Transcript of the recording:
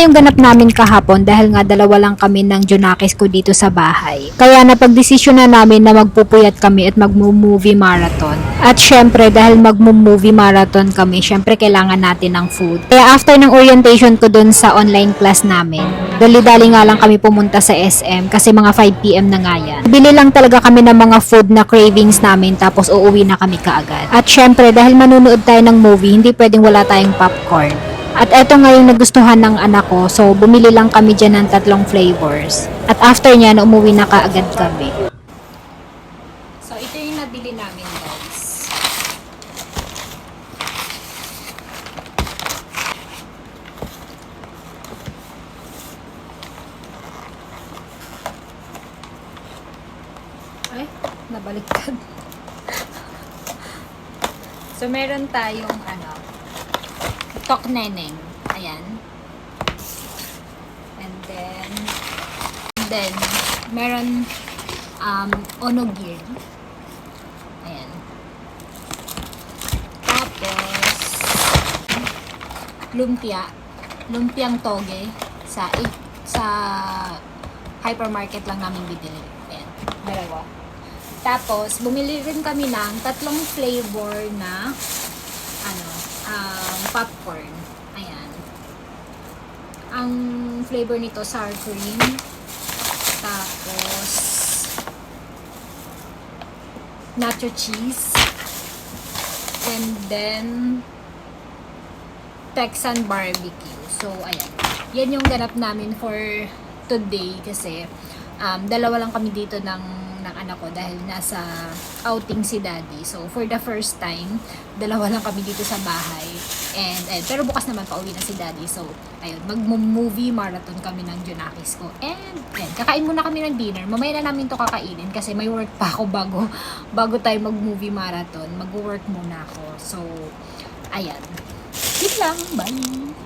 nga yung ganap namin kahapon dahil nga dalawa lang kami ng Junakis ko dito sa bahay. Kaya napagdesisyon na namin na magpupuyat kami at magmo-movie marathon. At syempre dahil magmo-movie marathon kami, syempre kailangan natin ng food. Kaya after ng orientation ko dun sa online class namin, dali-dali nga lang kami pumunta sa SM kasi mga 5 PM na nga yan. Bili lang talaga kami ng mga food na cravings namin tapos uuwi na kami kaagad. At syempre dahil manunood tayo ng movie, hindi pwedeng wala tayong popcorn. At eto nga yung nagustuhan ng anak ko, so bumili lang kami dyan ng 3 flavors. At after niya, umuwi na kaagad kami. So ito yung nabili namin guys. Ay, nabaliktad. So meron tayong Tok Neneng. Ayan. And then meron Onogir. Ayan. Tapos lumpiang toge sa hypermarket lang namin bibili. Ayan. Dalawa. Tapos bumili rin kami ng 3 flavor na popcorn. Ayan. Ang flavor nito, sour cream. Tapos, nacho cheese. And then, Texan barbecue. So, ayan. Yan yung ganap namin for today kasi dalawa lang kami dito ng anak ko dahil nasa outing si daddy. So, for the first time, dalawa lang kami dito sa bahay. And pero bukas naman pauwi na si daddy. So, ayun, mag-movie marathon kami ng Junakis ko. And kakain muna kami ng dinner. Mamaya na namin to kakainin kasi may work pa ako bago tayo mag-movie marathon. Mag-work muna ako. So, ayan. Yun lang. Bye!